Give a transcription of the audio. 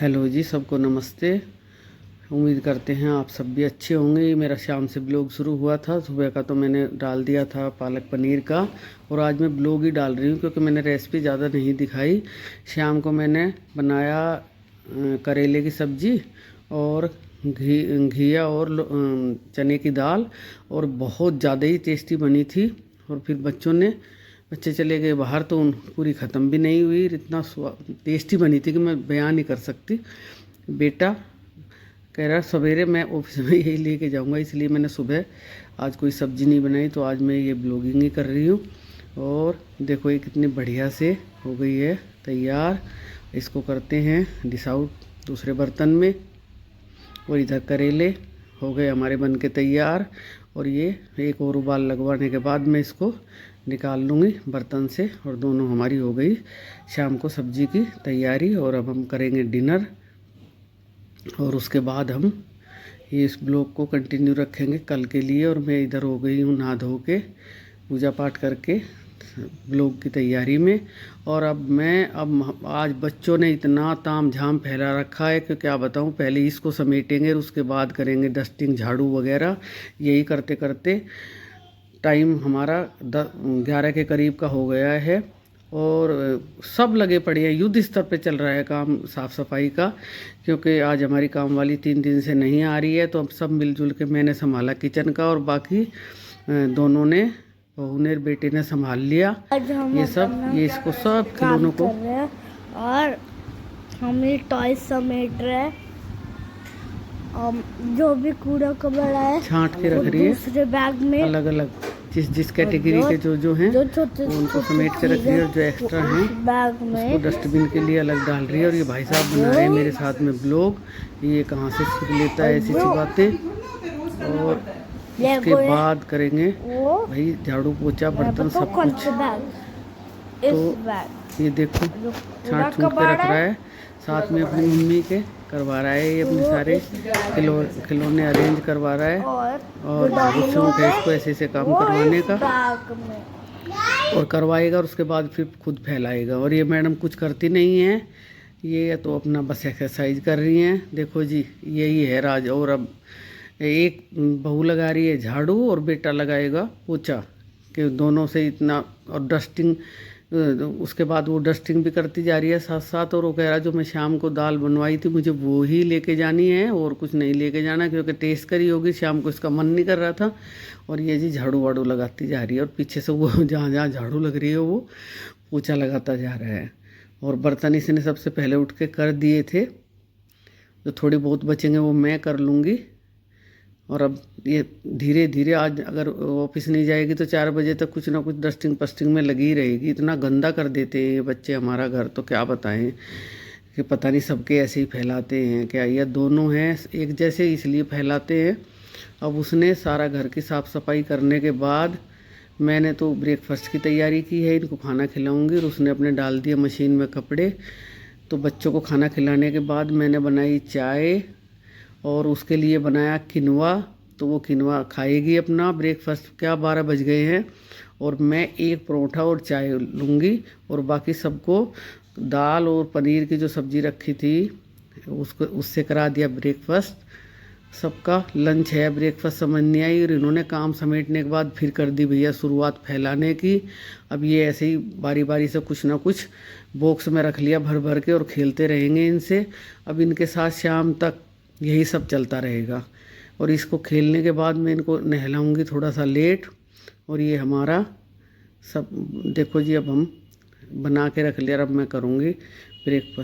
Hello जी, सबको नमस्ते। उम्मीद करते हैं आप सब भी अच्छे होंगे। ये मेरा शाम से ब्लॉग शुरू हुआ था। सुबह का तो मैंने डाल दिया था पालक पनीर का, और आज मैं ब्लॉग ही डाल रही हूँ क्योंकि मैंने रेसिपी ज़्यादा नहीं दिखाई। शाम को मैंने बनाया करेले की सब्ज़ी और घिया और चने की दाल, और बहुत ज़्यादा ही टेस्टी बनी थी। और फिर बच्चे चले गए बाहर तो पूरी ख़त्म भी नहीं हुई। इतना टेस्टी बनी थी कि मैं बयान नहीं कर सकती। बेटा कह रहा सवेरे मैं ऑफिस में यही लेके जाऊंगा, इसलिए मैंने सुबह आज कोई सब्ज़ी नहीं बनाई, तो आज मैं ये ब्लॉगिंग ही कर रही हूँ। और देखो ये कितनी बढ़िया से हो गई है तैयार। इसको करते हैं डिश आउट दूसरे बर्तन में। और इधर करेले हो गए हमारे बन के तैयार, और ये एक और उबाल लगवाने के बाद मैं इसको निकाल लूँगी बर्तन से। और दोनों हमारी हो गई शाम को सब्जी की तैयारी। और अब हम करेंगे डिनर, और उसके बाद हम ये इस ब्लॉग को कंटिन्यू रखेंगे कल के लिए। और मैं इधर हो गई हूँ नहा धो के, पूजा पाठ करके ब्लॉग की तैयारी में। और अब आज बच्चों ने इतना ताम झाम फैला रखा है कि क्या बताऊँ। पहले इसको समेटेंगे, उसके बाद करेंगे डस्टिंग झाड़ू वगैरह। यही करते करते टाइम हमारा 11 के करीब का हो गया है। और सब लगे पड़े हैं, युद्ध स्तर पे चल रहा है काम साफ़ सफाई का। क्योंकि आज हमारी काम वाली 3 दिन से नहीं आ रही है, तो अब सब मिलजुल के मैंने संभाला किचन का, और बाकी दोनों ने, बहू ने बेटे ने संभाल लिया ये सब। ये इसको सब खिलौनों को, और हम ये टॉय समेट रहे हैं। जो भी कूड़ा कबाड़ा है छांट के रख रही है दूसरे बैग में, अलग अलग जिस कैटेगरी के जो हैं उनको समेट के रख रही है। और जो एक्स्ट्रा हैं बैग में उसको डस्टबिन के लिए अलग डाल रही है। और ये भाई साहब बना रहे हैं मेरे साथ में ब्लॉग। ये कहाँ से सीख लेता है ऐसी बातें। और उसके बाद करेंगे भाई झाड़ू पोछा बर्तन सब कुछ। तो ये देखो छांट छूट के रख रहा है, साथ में अपनी मम्मी के करवा रहा है। ये अपने सारे खिलौने अरेंज करवा रहा है, और बहुत शौक है इसको ऐसे ऐसे काम करवाने का। और करवाएगा और उसके बाद फिर खुद फैलाएगा। और ये मैडम कुछ करती नहीं है, ये तो अपना बस एक्सरसाइज कर रही हैं। देखो जी यही है राज। और अब एक बहू लगा रही है झाड़ू और बेटा लगाएगा पोछा, कि दोनों से इतना। और डस्टिंग, उसके बाद वो डस्टिंग भी करती जा रही है साथ साथ। और वो कह रहा जो मैं शाम को दाल बनवाई थी मुझे वो ही लेके जानी है, और कुछ नहीं लेके जाना, क्योंकि टेस्ट करी होगी। शाम को इसका मन नहीं कर रहा था। और ये जी झाड़ू वाड़ू लगाती जा रही है, और पीछे से वो जहाँ जहाँ झाड़ू लग रही है वो पोछा लगाता जा रहा है। और बर्तन इसने सबसे पहले उठ के कर दिए थे, जो थोड़ी बहुत बचेंगे वो मैं कर लूँगी। और अब ये धीरे धीरे, आज अगर ऑफिस नहीं जाएगी तो 4 बजे तक कुछ ना कुछ डस्टिंग पस्टिंग में लगी रहेगी। इतना गंदा कर देते हैं ये बच्चे हमारा घर, तो क्या बताएं कि पता नहीं सबके ऐसे ही फैलाते हैं क्या, या दोनों हैं एक जैसे इसलिए फैलाते हैं। अब उसने सारा घर की साफ़ सफाई करने के बाद मैंने तो ब्रेकफास्ट की तैयारी की है, इनको खाना खिलाऊंगी। और उसने अपने डाल दिए मशीन में कपड़े। तो बच्चों को खाना खिलाने के बाद मैंने बनाई चाय, और उसके लिए बनाया किनवा। तो वो किनवा खाएगी अपना ब्रेकफास्ट। क्या 12 बज गए हैं, और मैं एक परोठा और चाय लूँगी। और बाकी सबको दाल और पनीर की जो सब्ज़ी रखी थी उसको उससे करा दिया ब्रेकफास्ट। सबका लंच है, ब्रेकफास्ट समझ नहीं आई। और इन्होंने काम समेटने के बाद फिर कर दी भैया शुरुआत फैलाने की। अब ये ऐसे ही बारी बारी से कुछ ना कुछ बॉक्स में रख लिया भर भर के, और खेलते रहेंगे इनसे। अब इनके साथ शाम तक यही सब चलता रहेगा। और इसको खेलने के बाद मैं इनको नहलाऊंगी थोड़ा सा लेट। और ये हमारा सब देखो जी, अब हम बना के रख लिया। अब मैं करूँगी ब्रेकफास्ट।